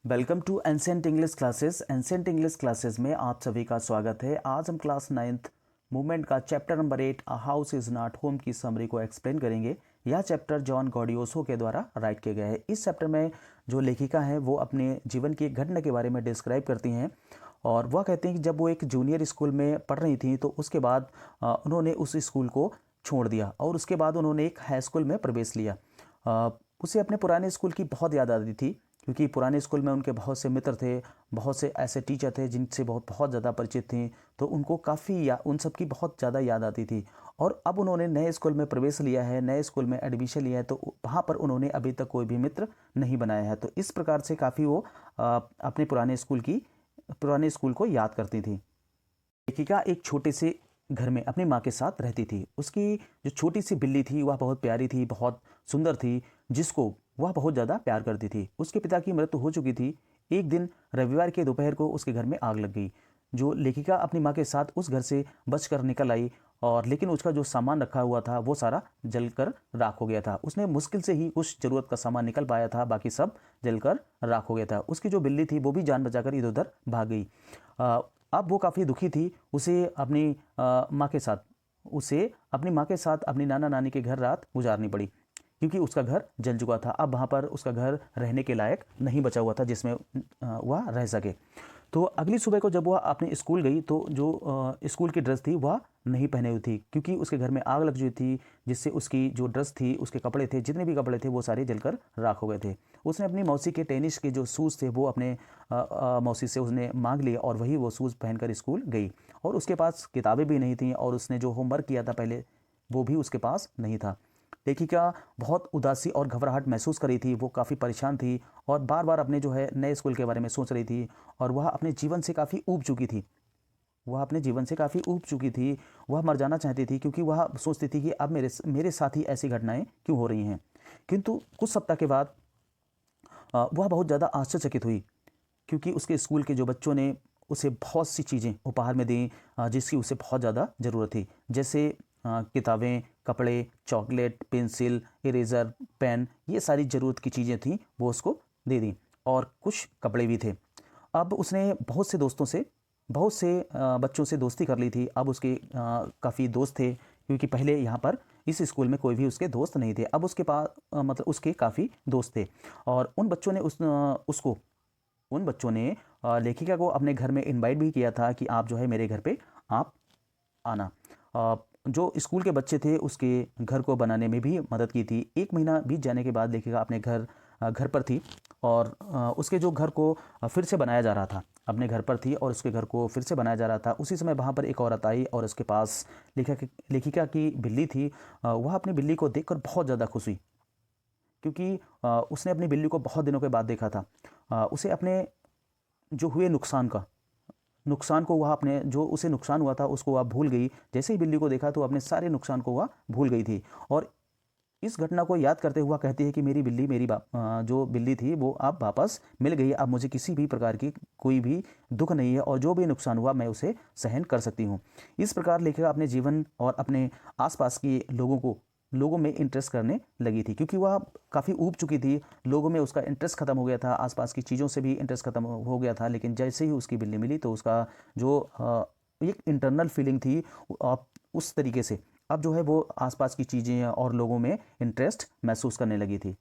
Welcome to ancient English classes. Ancient English classes में आप सभी का स्वागत है। आज हम क्लास 9th मूवमेंट का chapter number 8 a house is not home की समरी को एक्सप्लेन करेंगे। यह चैप्टर जॉन गॉडियोसो के द्वारा राइट किया गया है। इस चैप्टर में जो लेखिका है वो अपने जीवन की एक घटना के बारे में डिस्क्राइब करती हैं और वह कहते हैं कि जब वो एक जूनियर स्कूल में पढ़ रही थी तो उसके बाद उन्होंने उस स्कूल को छोड़ दिया और उसके बाद उन्होंने एक हाई स्कूल में प्रवेश लिया। उसे अपने पुराने स्कूल की बहुत याद आती थी क्योंकि पुराने स्कूल में उनके बहुत से मित्र थे, बहुत से ऐसे टीचर थे जिनसे बहुत ज़्यादा परिचित थी, तो उनको काफ़ी उन सब की बहुत ज़्यादा याद आती थी। और अब उन्होंने नए स्कूल में प्रवेश लिया है, नए स्कूल में एडमिशन लिया है, तो वहाँ पर उन्होंने अभी तक कोई भी मित्र नहीं बनाया है। तो इस प्रकार से काफ़ी वो अपने पुराने स्कूल को याद करती थी। लेखिका एक छोटे से घर में अपनी माँ के साथ रहती थी। उसकी जो छोटी सी बिल्ली थी वह बहुत प्यारी थी, बहुत सुंदर थी, जिसको वह बहुत ज़्यादा प्यार करती थी। उसके पिता की मृत्यु हो चुकी थी। एक दिन रविवार के दोपहर को उसके घर में आग लग गई। जो लेखिका अपनी माँ के साथ उस घर से बचकर निकल आई और लेकिन उसका जो सामान रखा हुआ था वो सारा जलकर राख हो गया था। उसने मुश्किल से ही कुछ ज़रूरत का सामान निकल पाया था, बाकी सब जलकर राख हो गया था। उसकी जो बिल्ली थी वो भी जान बचाकर इधर उधर भाग गई। अब वो काफ़ी दुखी थी। उसे अपनी माँ के साथ अपनी नाना नानी के घर रात गुजारनी पड़ी क्योंकि उसका घर जल चुका था। अब वहाँ पर उसका घर रहने के लायक नहीं बचा हुआ था जिसमें वह रह सके। तो अगली सुबह को जब वह अपने स्कूल गई तो जो स्कूल की ड्रेस थी वह नहीं पहने हुई थी क्योंकि उसके घर में आग लग चुकी थी, जिससे उसकी जो ड्रेस थी, उसके कपड़े थे, जितने भी कपड़े थे वो सारे जलकर राख हो गए थे। उसने अपनी मौसी के टेनिस के जो शूज़ थे वो अपने मौसी से उसने मांग लिए और वही वो शूज़ पहनकर स्कूल गई। और उसके पास किताबें भी नहीं थी और उसने जो होमवर्क किया था पहले वो भी उसके पास नहीं था। लेखिका बहुत उदासी और घबराहट महसूस कर रही थी। वो काफ़ी परेशान थी और बार बार अपने जो है नए स्कूल के बारे में सोच रही थी और वह अपने जीवन से काफ़ी ऊब चुकी थी। वह मर जाना चाहती थी क्योंकि वह सोचती थी कि अब मेरे साथ ही ऐसी घटनाएं क्यों हो रही हैं। किंतु कुछ सप्ताह के बाद वह बहुत ज़्यादा आश्चर्यचकित हुई क्योंकि उसके स्कूल के जो बच्चों ने उसे बहुत सी चीज़ें उपहार में दी जिसकी उसे बहुत ज़्यादा ज़रूरत थी, जैसे किताबें, कपड़े, चॉकलेट, पेंसिल, इरेज़र, पेन, ये सारी ज़रूरत की चीज़ें थीं वो उसको दे दी और कुछ कपड़े भी थे। अब उसने बहुत से बच्चों से दोस्ती कर ली थी। अब उसके काफ़ी दोस्त थे क्योंकि पहले यहाँ पर इस स्कूल में कोई भी उसके दोस्त नहीं थे। अब उसके पास मतलब उसके काफ़ी दोस्त थे और उन बच्चों ने लेखिका को अपने घर में इनवाइट भी किया था कि आप जो है मेरे घर पे आप आना। जो स्कूल के बच्चे थे उसके घर को बनाने में भी मदद की थी। 1 महीना बीत जाने के बाद लेखिका अपने घर पर थी और उसके जो घर को फिर से बनाया जा रहा था, अपने घर पर थी और उसके घर को फिर से बनाया जा रहा था। उसी समय वहाँ पर एक औरत आई और उसके पास लेखिका की बिल्ली थी। वह अपनी बिल्ली को देखकर बहुत ज़्यादा खुश हुई क्योंकि उसने अपनी बिल्ली को बहुत दिनों के बाद देखा था। उसे अपने जो हुए नुकसान को वह अपने जो उसे नुकसान हुआ था उसको वह भूल गई। जैसे ही बिल्ली को देखा तो अपने सारे नुकसान को वह भूल गई थी और इस घटना को याद करते हुआ कहती है कि मेरी बिल्ली जो बिल्ली थी वो अब वापस मिल गई। अब मुझे किसी भी प्रकार की कोई भी दुख नहीं है और जो भी नुकसान हुआ मैं उसे सहन कर सकती हूँ। इस प्रकार लेखिका अपने जीवन और अपने आसपास के लोगों में इंटरेस्ट करने लगी थी क्योंकि वह काफ़ी ऊब चुकी थी। लोगों में उसका इंटरेस्ट ख़त्म हो गया था, आसपास की चीज़ों से भी इंटरेस्ट ख़त्म हो गया था। लेकिन जैसे ही उसकी बिल्ली मिली तो उसका जो एक इंटरनल फीलिंग थी उस तरीके से अब जो है वो आसपास की चीज़ें और लोगों में इंटरेस्ट महसूस करने लगी थी।